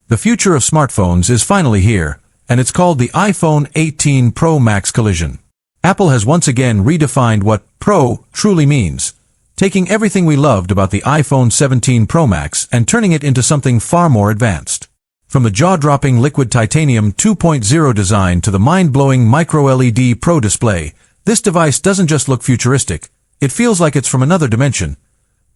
The future of smartphones is finally here, and it's called the iPhone 18 Pro Max collision. Apple has once again redefined what Pro truly means, taking everything we loved about the iPhone 17 Pro Max and turning it into something far more advanced. From the jaw-dropping liquid titanium 2.0 design to the mind-blowing micro-LED Pro display, this device doesn't just look futuristic, it feels like it's from another dimension.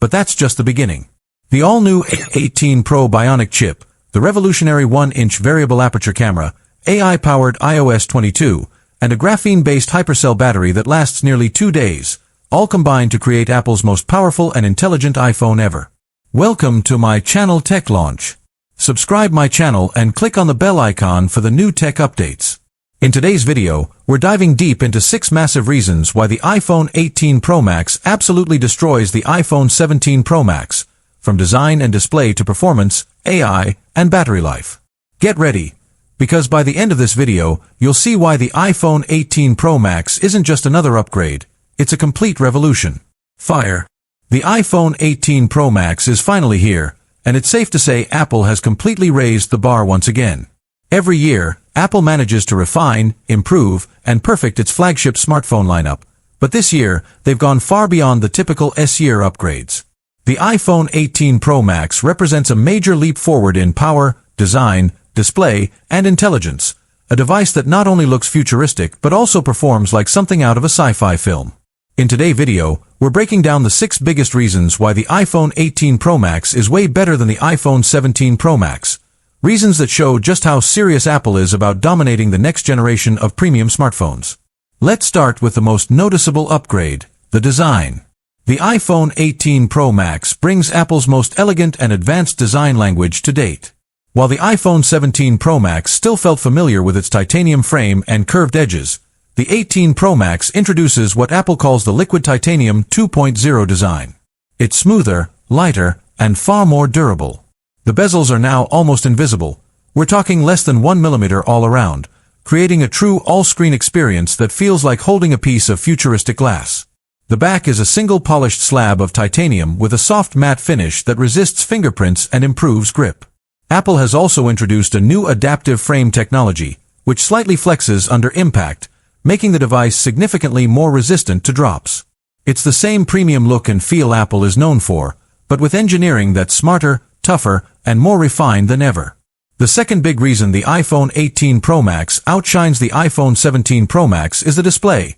But that's just the beginning. The all-new 18 Pro Bionic chip, the revolutionary 1-inch variable aperture camera, AI-powered iOS 22, and a graphene-based hypercell battery that lasts nearly 2 days, all combine to create Apple's most powerful and intelligent iPhone ever. Welcome to my channel Tech Launch. Subscribe my channel and click on the bell icon for the new tech updates. In today's video, we're diving deep into 6 massive reasons why the iPhone 18 Pro Max absolutely destroys the iPhone 17 Pro Max, from design and display to performance, AI, and battery life. Get ready, because by the end of this video, you'll see why the iPhone 18 Pro Max isn't just another upgrade, it's a complete revolution. Fire! The iPhone 18 Pro Max is finally here, and it's safe to say Apple has completely raised the bar once again. Every year, Apple manages to refine, improve, and perfect its flagship smartphone lineup, but this year, they've gone far beyond the typical S-year upgrades. The iPhone 18 Pro Max represents a major leap forward in power, design, display, and intelligence, a device that not only looks futuristic but also performs like something out of a sci-fi film. In today's video, we're breaking down the 6 biggest reasons why the iPhone 18 Pro Max is way better than the iPhone 17 Pro Max, reasons that show just how serious Apple is about dominating the next generation of premium smartphones. Let's start with the most noticeable upgrade, the design. The iPhone 18 Pro Max brings Apple's most elegant and advanced design language to date. While the iPhone 17 Pro Max still felt familiar with its titanium frame and curved edges, the 18 Pro Max introduces what Apple calls the liquid titanium 2.0 design. It's smoother, lighter, and far more durable. The bezels are now almost invisible. We're talking less than 1 millimeter all around, creating a true all-screen experience that feels like holding a piece of futuristic glass. The back is a single polished slab of titanium with a soft matte finish that resists fingerprints and improves grip. Apple has also introduced a new adaptive frame technology, which slightly flexes under impact, making the device significantly more resistant to drops. It's the same premium look and feel Apple is known for, but with engineering that's smarter, tougher, and more refined than ever. The second big reason the iPhone 18 Pro Max outshines the iPhone 17 Pro Max is the display.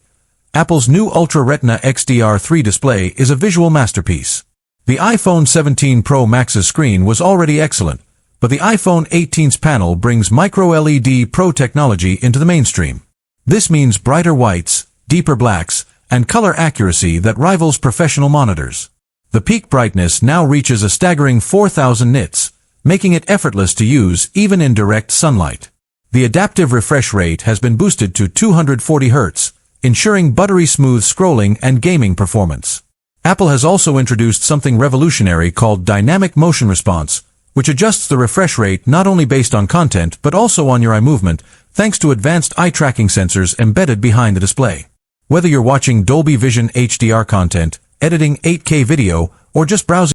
Apple's new Ultra Retina XDR3 display is a visual masterpiece. The iPhone 17 Pro Max's screen was already excellent, but the iPhone 18's panel brings micro-LED Pro technology into the mainstream. This means brighter whites, deeper blacks, and color accuracy that rivals professional monitors. The peak brightness now reaches a staggering 4,000 nits, making it effortless to use even in direct sunlight. The adaptive refresh rate has been boosted to 240 Hz, ensuring buttery smooth scrolling and gaming performance. Apple has also introduced something revolutionary called dynamic motion response, which adjusts the refresh rate not only based on content but also on your eye movement, thanks to advanced eye tracking sensors embedded behind the display. Whether you're watching Dolby Vision HDR content, editing 8K video, or just browsing